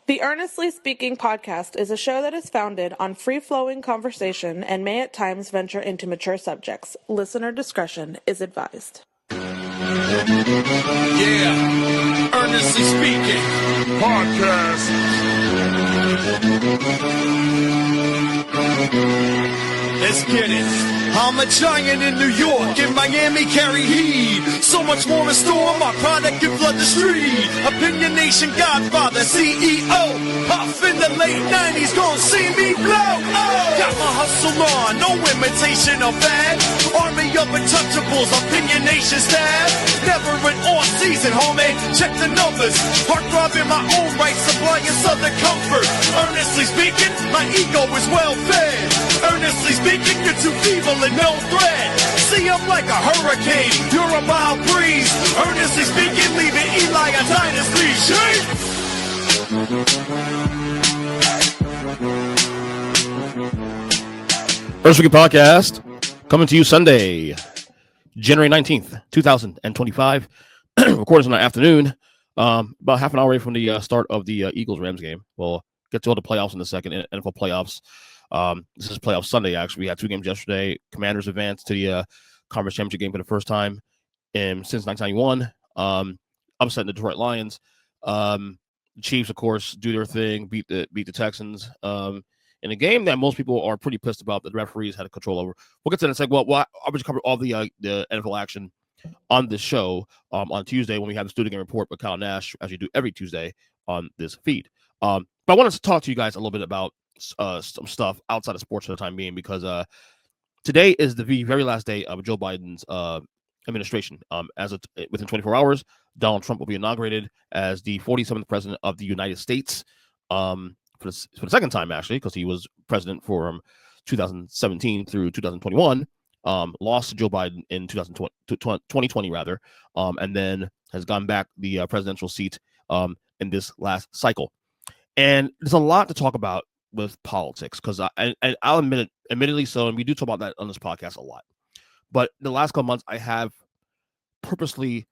The Earnestly Speaking podcast is a show that is founded on free-flowing conversation and may at times venture into mature subjects. Listener discretion is advised. Yeah, Earnestly Speaking podcast. Let's get it. I'm a giant in New York, in Miami carry heat. So much more in store, my product can flood the street. Opinion Nation Godfather, CEO. Puff in the late 90s, gon' see me blow. Oh, got my hustle on, no imitation of fad. Army of untouchables, Opinion Nation staff. Never an off season, homie, check the numbers. Heart throb in my own right, supplying southern comfort. Earnestly speaking, my ego is well fed. Earnestly speaking, you're too feeble and no threat. See, I'm like a hurricane, you're a mild breeze. Earnestly speaking, leaving Eli a dynasty. Shake! Earnestly Podcast, coming to you Sunday, January 19th, 2025. Recording in the afternoon, about half an hour away from the start of the Eagles-Rams game. We'll get to all the playoffs in a second, NFL playoffs. This is playoff Sunday, actually. We had two games yesterday. Commanders advanced to the conference championship game for the first time since 1991. Upsetting the Detroit Lions. The Chiefs, of course, do their thing, beat the Texans. In a game that most people are pretty pissed about, that the referees had control over. We'll get to that in a second. Well, I'll just cover all the NFL action on this show on Tuesday when we have the Student Game Report with Kyle Nash, as you do every Tuesday on this feed. But I wanted to talk to you guys a little bit about some stuff outside of sports for the time being, because today is the very last day of Joe Biden's administration. Within 24 hours, Donald Trump will be inaugurated as the 47th president of the United States for the second time, actually, because he was president from 2017 through 2021. Lost to Joe Biden in 2020 rather, and then has gone back the presidential seat in this last cycle. And there's a lot to talk about with politics, because I'll admit it, admittedly so, and we do talk about that on this podcast a lot. But the last couple months, I have purposely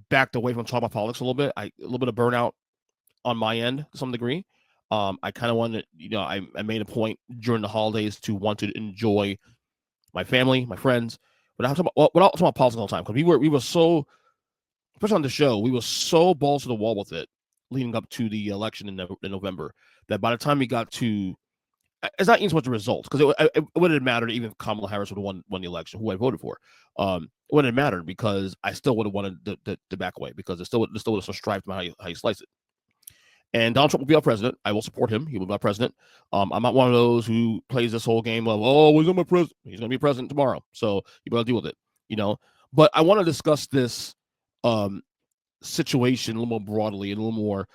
backed away from talking about politics a little bit. A little bit of burnout on my end to some degree. I kind of wanted, I made a point during the holidays to want to enjoy my family, my friends, without talking about politics all the time, because we were so, especially on the show, we were so balls to the wall with it leading up to the election in November, that by the time we got to, it's not even so much the results, because it wouldn't have mattered even if Kamala Harris would have won the election, who I voted for. It wouldn't have mattered, because I still would have wanted the back away, because it still would have some strife about how you slice it. And Donald Trump will be our president. I will support him. He will be our president. I'm not one of those who plays this whole game of, oh, he's my president. He's going to be president tomorrow, so you better deal with it, But I want to discuss this situation a little more broadly and a little more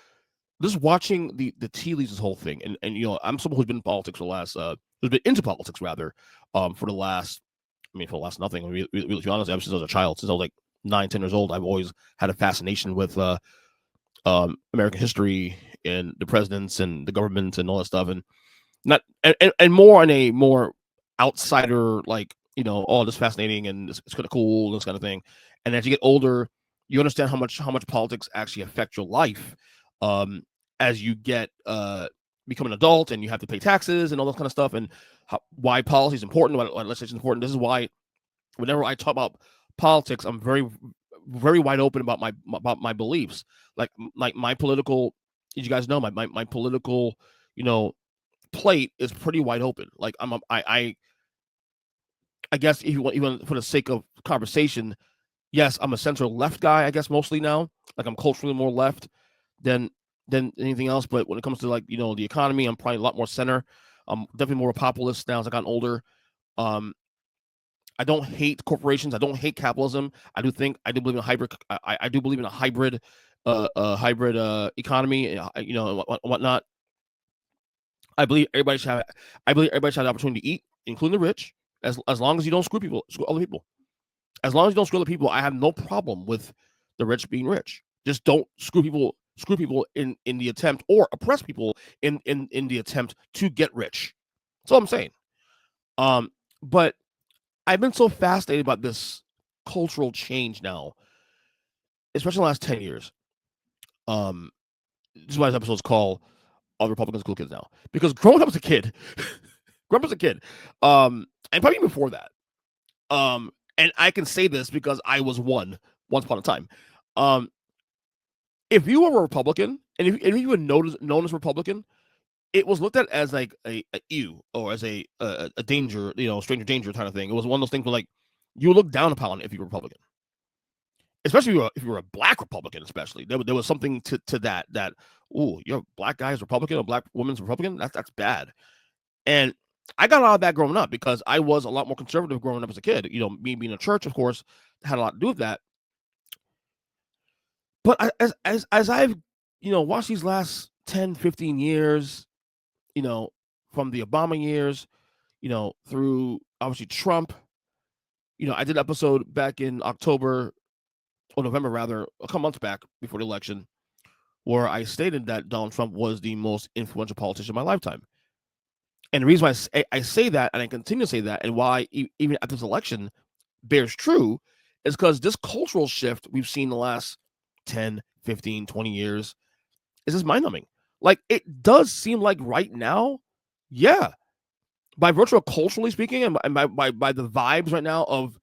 just watching the tea leaves, this whole thing. And I'm someone who's been in politics for the last who's been into politics rather for the last nothing. Really, to be honest, ever since I was a child, since I was like 9-10 years old, I've always had a fascination with American history and the presidents and the government and all that stuff, and more on a more outsider, like, oh, this fascinating and it's kind of cool, this kind of thing. And as you get older, you understand how much politics actually affect your life as you get become an adult, and you have to pay taxes and all that kind of stuff, and why policy is important, why legislation is important. This is why whenever I talk about politics, I'm very, very wide open about my beliefs. Like my political, as you guys know, my political, plate is pretty wide open. Like I guess if you want, even for the sake of conversation, yes, I'm a center left guy, I guess, mostly now. Like, I'm culturally more left than anything else. But when it comes to, like, the economy, I'm probably a lot more center. I'm definitely more a populist now as I got older. I don't hate corporations. I don't hate capitalism. I do believe in a hybrid. I do believe in a hybrid economy, and whatnot. I believe everybody should have the opportunity to eat, including the rich, as long as you don't screw other people. As long as you don't screw other people, I have no problem with the rich being rich. Just don't screw people in the attempt, or oppress people in the attempt to get rich. That's all I'm saying. But I've been so fascinated about this cultural change now, especially in the last 10 years. This is why this episode is called all the Republicans are cool kids now. Because growing up as a kid, and probably before that, and I can say this because I was one once upon a time. If you were a Republican and if you were known as Republican, it was looked at as like a ew or as a danger, stranger danger kind of thing. It was one of those things where like you look down upon if you were Republican, especially if you were a black Republican. Especially there was something to that oh, you're a black guy's Republican or black woman's Republican. That's bad. And I got a lot of that growing up because I was a lot more conservative growing up as a kid. Me being in church, of course, had a lot to do with that. But as I've watched these last 10, 15 years, from the Obama years, through obviously Trump, I did an episode back in October or November, rather, a couple months back before the election, where I stated that Donald Trump was the most influential politician of my lifetime. And the reason why I say that, and I continue to say that, and why even at this election bears true, is because this cultural shift we've seen the last 10, 15, 20 years is just mind-numbing. Like, it does seem like right now, yeah, by virtue of culturally speaking, and by the vibes right now of,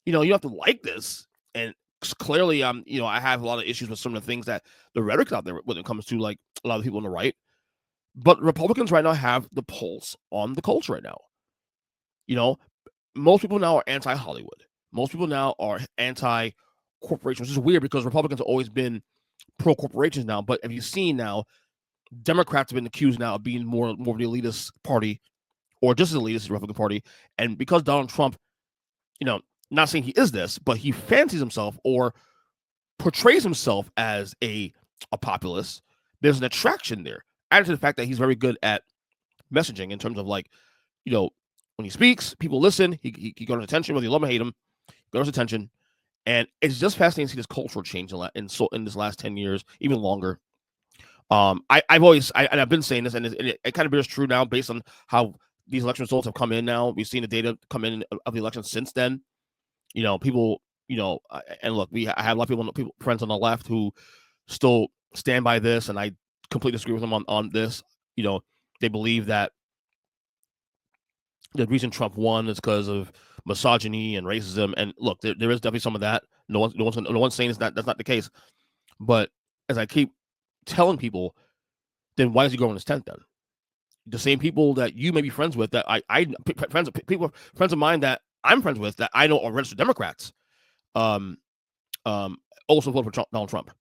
you have to like this, and clearly, I have a lot of issues with some of the things that the rhetoric out there when it comes to like a lot of people on the right. But Republicans right now have the pulse on the culture right now. Most people now are anti-Hollywood. Most people now are anti-corporation, which is weird because Republicans have always been pro-corporations now. But have you seen now, Democrats have been accused now of being more of the elitist party, or just as elitist as the Republican Party. And because Donald Trump, not saying he is this, but he fancies himself or portrays himself as a populist, there's an attraction there. Added to the fact that he's very good at messaging in terms of like, when he speaks, people listen. He garners attention, whether you love him or hate him, garners attention. And it's just fascinating to see this cultural change in this last 10 years, even longer. I've been saying this, and it kind of bears true now based on how these election results have come in now. We've seen the data come in of the election since then. People, and look, I have a lot of people, friends on the left who still stand by this, and I completely disagree with them on this. They believe that the reason Trump won is because of misogyny and racism. And look, there is definitely some of that. No one's saying that's not the case. But as I keep telling people, then why is he going in his tent then? The same people that you may be friends with, that friends of mine that I'm friends with that I know are registered Democrats, also vote for Donald Trump.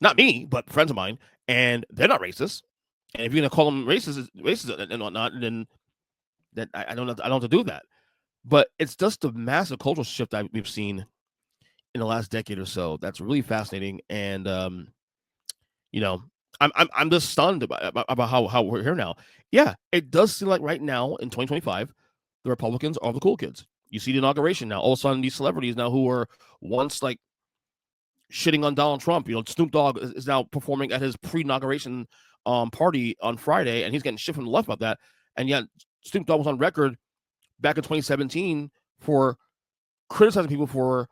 Not me, but friends of mine, and they're not racist. And if you're gonna call them racist and whatnot, then I don't have to do that. But it's just the massive cultural shift that we've seen in the last decade or so that's really fascinating. And I'm just stunned about how we're here now. Yeah, it does seem like right now in 2025, the Republicans are the cool kids. You see the inauguration now. All of a sudden, these celebrities now who were once like shitting on Donald Trump, Snoop Dogg is now performing at his pre-inauguration party on Friday, and he's getting shit from the left about that. And yet Snoop Dogg was on record back in 2017 for criticizing people for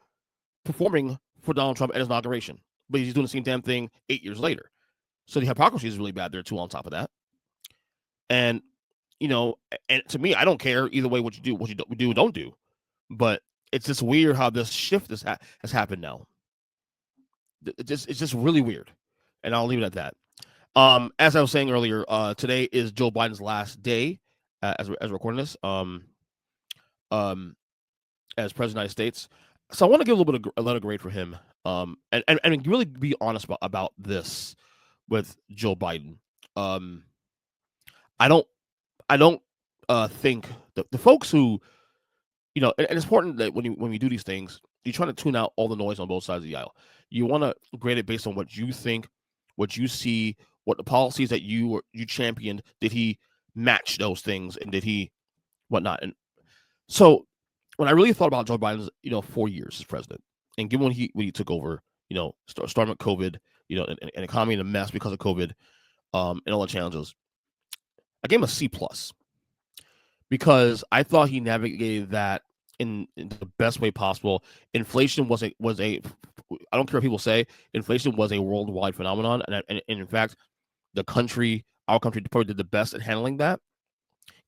performing for Donald Trump at his inauguration, but he's doing the same damn thing 8 years later. So the hypocrisy is really bad there too. On top of that, and and to me, I don't care either way what you do, don't do. But it's just weird how this shift has happened now. It's just really weird, and I'll leave it at that. As I was saying earlier, today is Joe Biden's last day as recording this. As president of the United States, so I want to give a little bit of a letter grade for him. And really be honest about this with Joe Biden. I don't think the folks who, and it's important that when we do these things, you try to tune out all the noise on both sides of the aisle. You want to grade it based on what you think, what you see, what the policies that you championed. Did he match those things, and did he whatnot? And so when I really thought about Joe Biden's 4 years as president, and given when he took over, starting with COVID, an economy in a mess because of COVID, and all the challenges, I gave him a C+, because I thought he navigated that in the best way possible. Inflation was a I don't care what people say, inflation was a worldwide phenomenon, and in fact, the country our country probably did the best at handling that,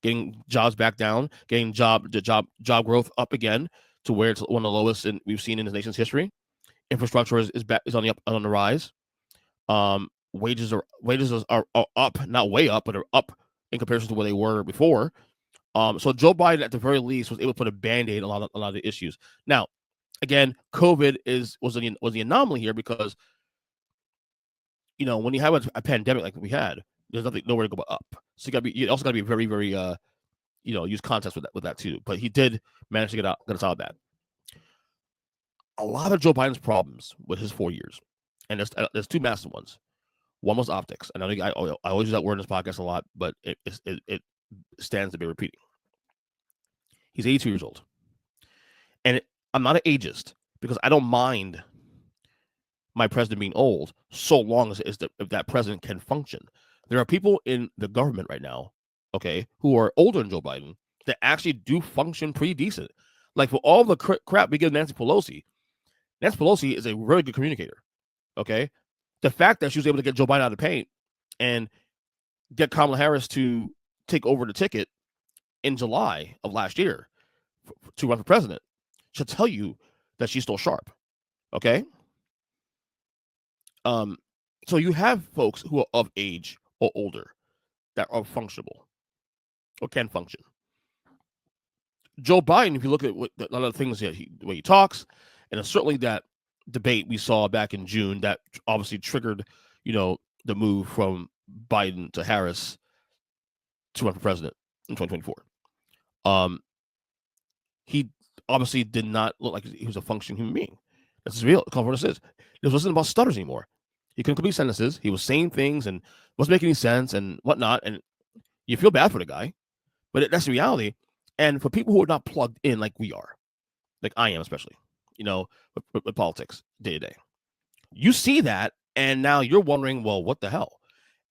getting jobs back down, getting job growth up again to where it's one of the lowest we've seen in the nation's history. Infrastructure is on the rise. Wages are up, not way up, but are up in comparison to where they were before. So Joe Biden, at the very least, was able to put a Band-Aid on a lot of the issues. Now, again, COVID was the anomaly here because, when you have a pandemic like we had, there's nowhere to go but up. So you also got to be very, very, use context with that too. But he did manage to get us out of that. A lot of Joe Biden's problems with his 4 years, and there's two massive ones. One was optics. And I always use that word in this podcast a lot, but it stands to be repeating. He's 82 years old. And I'm not an ageist because I don't mind my president being old so long as if that president can function. There are people in the government right now, okay, who are older than Joe Biden that actually do function pretty decent. Like, for all the crap we give Nancy Pelosi is a very good communicator, okay? The fact that she was able to get Joe Biden out of the paint and get Kamala Harris to take over the ticket in July of last year to run for president should tell you that she's still sharp, okay? So you have folks who are of age or older that are functionable or can function. Joe Biden, if you look at a lot of the things that the way he talks, and certainly that debate we saw back in June that obviously triggered, the move from Biden to Harris to run for president in 2024. He obviously did not look like he was a functioning human being. This is real. This is. This wasn't about stutters anymore. He couldn't complete sentences. He was saying things and wasn't making any sense and whatnot. And you feel bad for the guy, but that's the reality. And for people who are not plugged in like we are, like I am especially, with politics day to day, you see that, and now you're wondering, well, what the hell?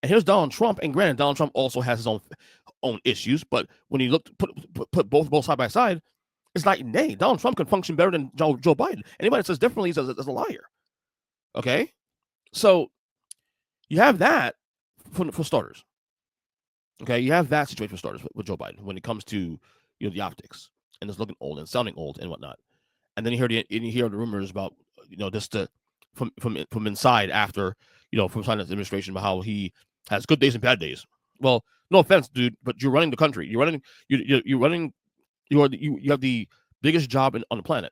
And here's Donald Trump, and granted, Donald Trump also has his own issues, but when you put both side by side, it's night and day. Donald Trump can function better than Joe Biden. Anybody that says differently is a liar. Okay, so you have that for starters. Okay, you have that situation for starters with Joe Biden when it comes to the optics and just looking old and sounding old and whatnot. And then you hear the rumors about just from inside after from inside the administration about how he has good days and bad days. Well, no offense, dude, but you're running the country. You're running. You have the biggest job on the planet.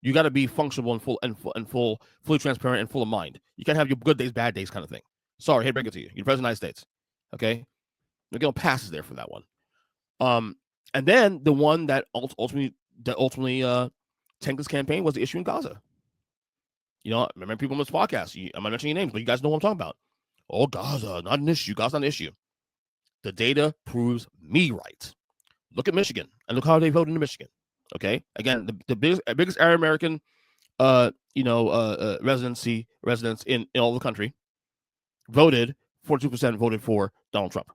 You got to be functional and fully transparent and full of mind. You can't have your good days, bad days kind of thing. Sorry, hate to break it to you. You're the president of the United States. Okay, we're passes there for that one. And then the one that ultimately tanked this campaign was the issue in Gaza. I remember people on this podcast. I'm not mentioning names, but you guys know what I'm talking about. Oh, Gaza, not an issue. Gaza's not an issue. The data proves me right. Look at Michigan and look how they voted in Michigan. Okay, again, the biggest Arab American, residents in all the country voted. 42% voted for Donald Trump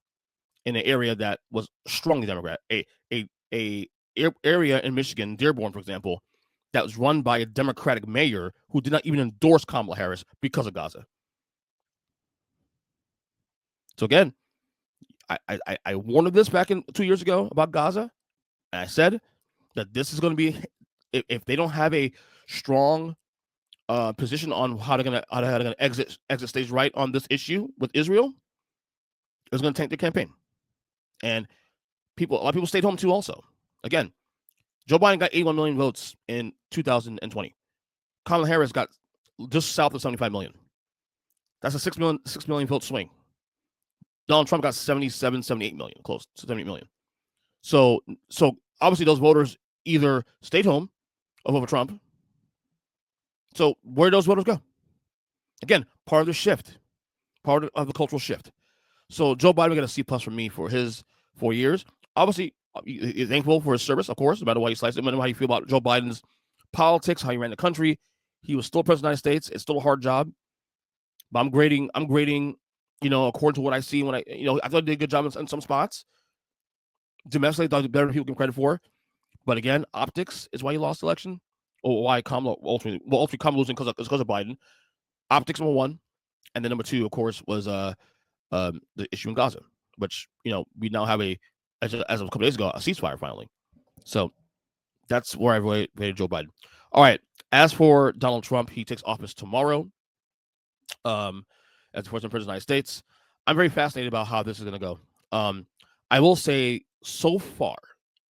in an area that was strongly Democrat. A area in Michigan, Dearborn, for example, that was run by a Democratic mayor who did not even endorse Kamala Harris because of Gaza. So again, I warned of this back 2 years ago about Gaza, and I said that this is going to be, if they don't have a strong position on how they're going to exit stage right on this issue with Israel, it's going to tank the campaign. And a lot of people stayed home too. Also, again, Joe Biden got 81 million votes in 2020. Kamala Harris got just south of 75 million. That's a 6 million vote swing. Donald Trump got 78 million, close to 78 million. So obviously those voters either stayed home or voted for Trump. So where do those voters go? Again, part of the shift, part of the cultural shift. So Joe Biden got a C+ from me for his 4 years. Obviously, he's thankful for his service, of course, no matter why you slice it, no matter how you feel about Joe Biden's politics, how he ran the country. He was still president of the United States. It's still a hard job. But I'm grading, according to what I see when I thought he did a good job in some spots. Domestically, I thought he did better than people give credit for. But again, optics is why he lost the election, or why Kamala ultimately Kamala losing because of Biden. Optics, number one. And then number two, of course, was the issue in Gaza, which we now have as of a couple days ago, a ceasefire finally. So that's where I rated Joe Biden. All right. As for Donald Trump, he takes office tomorrow as the first president of the United States. I'm very fascinated about how this is going to go. I will say so far,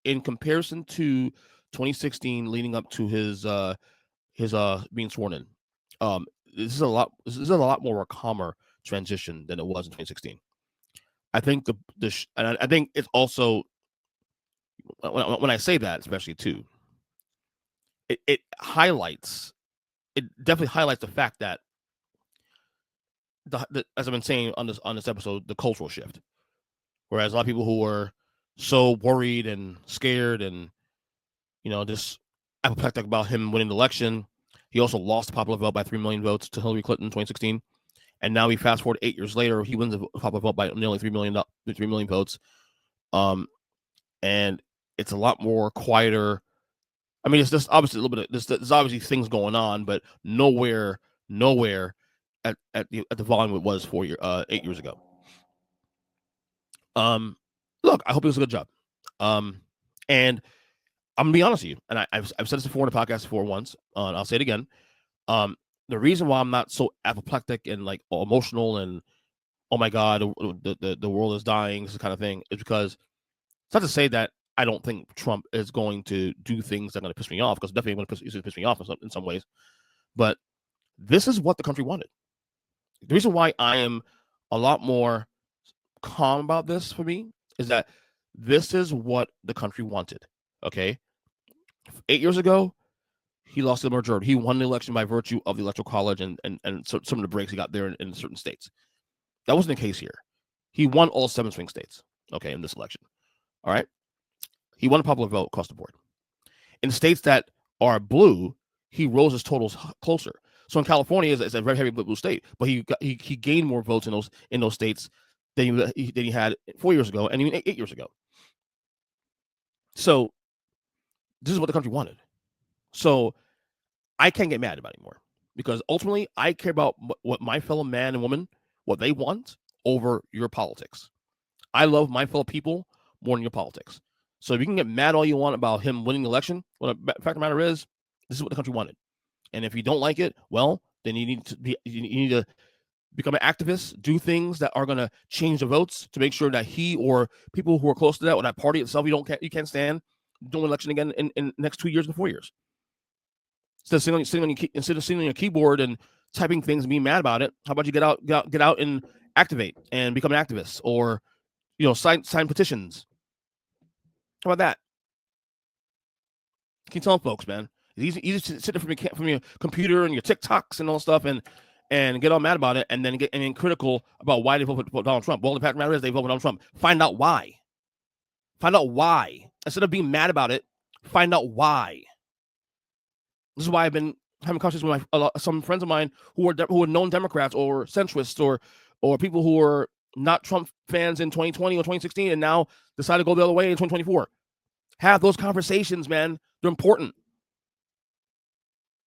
in comparison to 2016 leading up to his being sworn in, this is a lot more a calmer transition than it was in 2016. I think and I think it's also, when I say that, especially too, it definitely highlights the fact that as I've been saying on this episode, the cultural shift. Whereas a lot of people who were so worried and scared and just apoplectic about him winning the election, he also lost the popular vote by 3 million votes to Hillary Clinton in 2016. And now we fast forward 8 years later, he wins the popular vote by nearly 3 million votes. And it's a lot more quieter. I mean, it's just obviously a little bit of there's obviously things going on, but nowhere at the volume it was 8 years ago. Look, I hope he does a good job. And I'm gonna be honest with you, and I've said this before in the podcast before once, and I'll say it again. The reason why I'm not so apoplectic and like emotional and oh my god, the world is dying, this kind of thing, is because it's not to say that I don't think Trump is going to do things that are going to piss me off, because definitely going to piss me off in some ways. But this is what the country wanted. The reason why I am a lot more calm about this for me is that this is what the country wanted. Okay, 8 years ago, he lost the majority. He won the election by virtue of the electoral college and so some of the breaks he got there in certain states. That wasn't the case here. He won all 7 swing states. Okay, in this election. All right, he won a popular vote across the board. In states that are blue, he rose his totals closer. So in California, it's a very heavy blue state, but he gained more votes in those states than he had 4 years ago and even 8 years ago. So this is what the country wanted. So I can't get mad about it anymore, because ultimately I care about what my fellow man and woman, what they want, over your politics. I love my fellow people more than your politics. So if you can get mad all you want about him winning the election, well, the fact of the matter is, this is what the country wanted. And if you don't like it, well, then you need to become an activist, do things that are going to change the votes to make sure that he or people who are close to that, or that party itself, you can't stand doing an election again in the next 2 years and 4 years. Instead of sitting on your keyboard and typing things and being mad about it, how about you get out and activate and become an activist, or sign petitions? How about that? Keep telling folks, man. It's easy to sit there from your computer and your TikToks and all stuff and get all mad about it, and then get critical about why they voted for Donald Trump. Well, the fact of the matter is, they voted for Donald Trump. Find out why. Find out why. Instead of being mad about it, find out why. This is why I've been having conversations with some friends of mine who are known Democrats or centrists or people who are not Trump fans in 2020 or 2016 and now decide to go the other way in 2024. Have those conversations, man. They're important.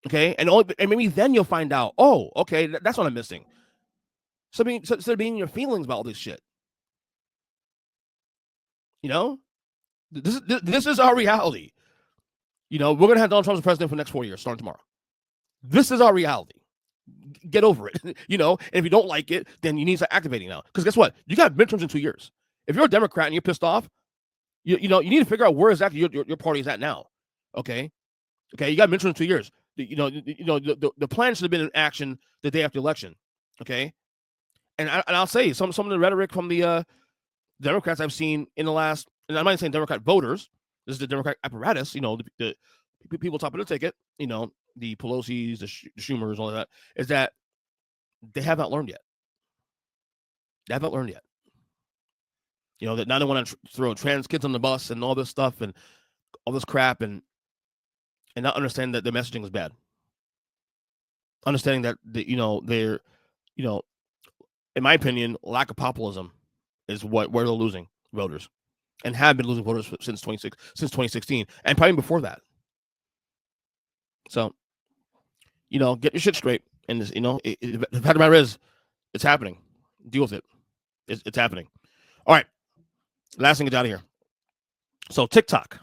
Okay, and maybe then you'll find out. Oh, okay, that's what I'm missing. So instead of being in your feelings about all this shit, this is our reality. We're gonna have Donald Trump as president for the next 4 years, starting tomorrow. This is our reality. Get over it. And if you don't like it, then you need to start activating now. Because guess what? You got midterms in 2 years. If you're a Democrat and you're pissed off, you need to figure out where exactly your party is at now. Okay, you got midterms in 2 years. The plan should have been in action the day after the election. Okay, and I'll say some of the rhetoric from the Democrats I've seen in the last, and I'm not saying Democrat voters. This is the Democrat apparatus. The people top of the ticket. The Pelosi's, the Schumers, all of that, is that they have not learned yet. That now they want to throw trans kids on the bus and all this stuff and all this crap and not understand that the messaging is bad. Understanding that they're in my opinion, lack of populism is where they're losing voters, and have been losing voters since 2016, and probably before that. So, get your shit straight. And this, the fact of the matter is, it's happening. Deal with it. It's happening. All right. Last thing to get out of here. So TikTok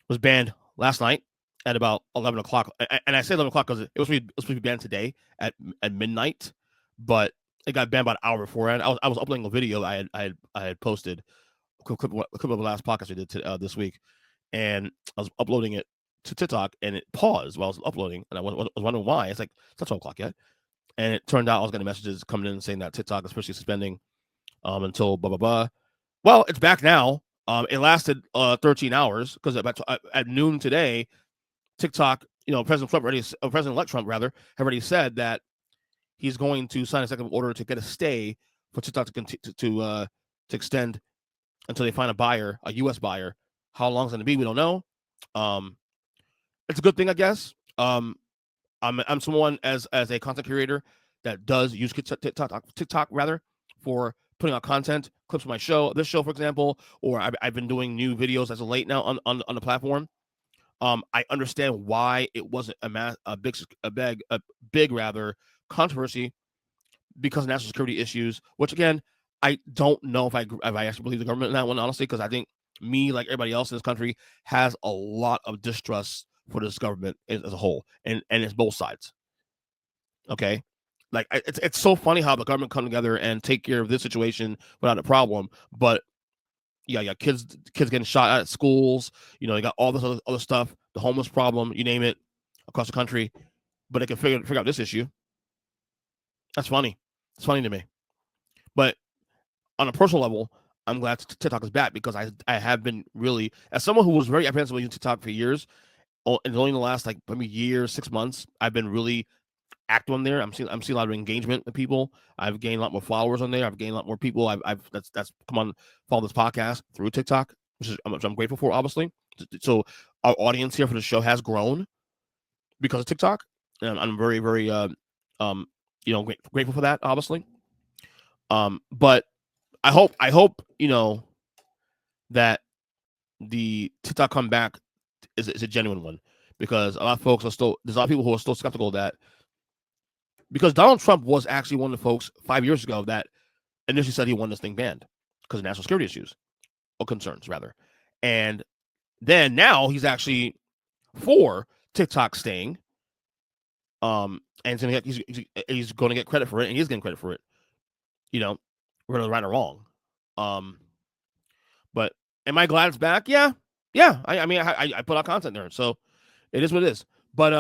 was banned last night at about 11 o'clock. And I say 11 o'clock because it was supposed to be banned today at midnight, but it got banned about an hour beforehand. I was uploading a video I had posted, a clip of the last podcast we did this week, and I was uploading it to TikTok, and it paused while I was uploading, and I was wondering why. It's like, it's not 12 o'clock yet. And it turned out I was getting messages coming in saying that TikTok is especially suspending until blah, blah, blah. Well, it's back now. It lasted 13 hours because at noon today, TikTok, President-elect Trump rather, had already said that he's going to sign a executive order to get a stay for TikTok to extend until they find a buyer, a U.S. buyer. How long is it going to be? We don't know. It's a good thing, I guess. I'm someone as a content creator that does use TikTok rather for putting out content, clips of my show, this show, for example, or I've been doing new videos as of late now on the platform. I understand why it wasn't a big controversy because of national security issues, which again, I don't know if I actually believe the government in that one, honestly, because I think me, like everybody else in this country, has a lot of distrust for this government as a whole, and it's both sides. Okay, like it's so funny how the government come together and take care of this situation without a problem, but yeah, kids getting shot at schools. You got all this other stuff, the homeless problem, you name it, across the country, but they can figure out this issue. That's funny. It's funny to me, but on a personal level, I'm glad TikTok is back because I have been really, as someone who was very apprehensive using TikTok for years, and only in the last like maybe year, 6 months, I've been really active on there. I'm seeing a lot of engagement with people. I've gained a lot more followers on there. I've gained a lot more people. That's come on, follow this podcast through TikTok, which I'm grateful for, obviously. So our audience here for the show has grown because of TikTok, and I'm very, very grateful for that, obviously. But I hope that the TikTok comeback is a genuine one, because there's a lot of people who are still skeptical of that, because Donald Trump was actually one of the folks 5 years ago that initially said he wanted this thing banned because of national security issues, or concerns rather, and then now he's actually for TikTok staying, and he's going to get credit for it, and he's getting credit for it, whether right or wrong. But am I glad it's back? Yeah. I put out content there, so it is what it is. But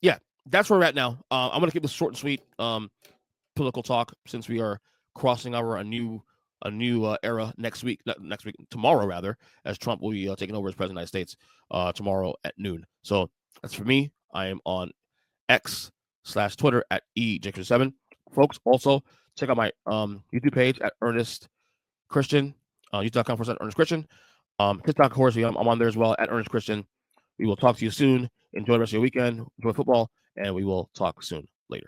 yeah, that's where we're at now. I'm gonna keep this short and sweet. Political talk, since we are crossing over a new era tomorrow rather, as Trump will be taking over as president of the United States tomorrow at noon. So that's for me. I am on X/Twitter at EJ7. Folks, also check out my YouTube page at Earnest Christian, youtube.com/Earnest Christian. TikTok, of course, I'm on there as well at Earnest Christian. We will talk to you soon. Enjoy the rest of your weekend. Enjoy football, and we will talk soon later.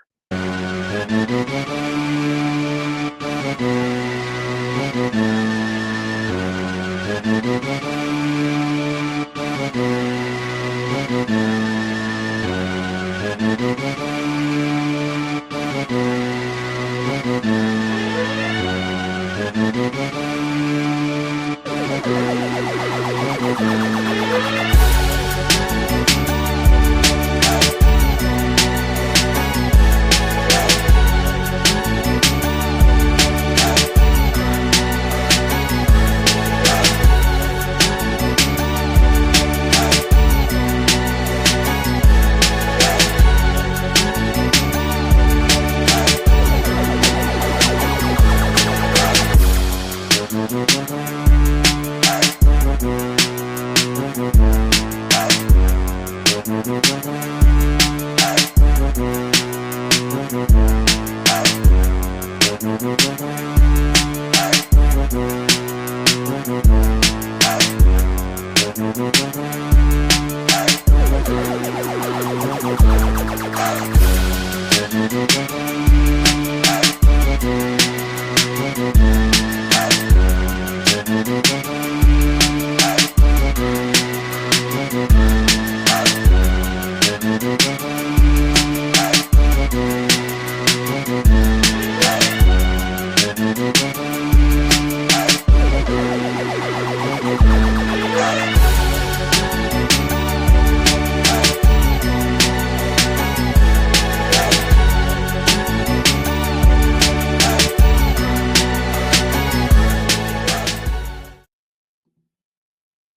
Thank you.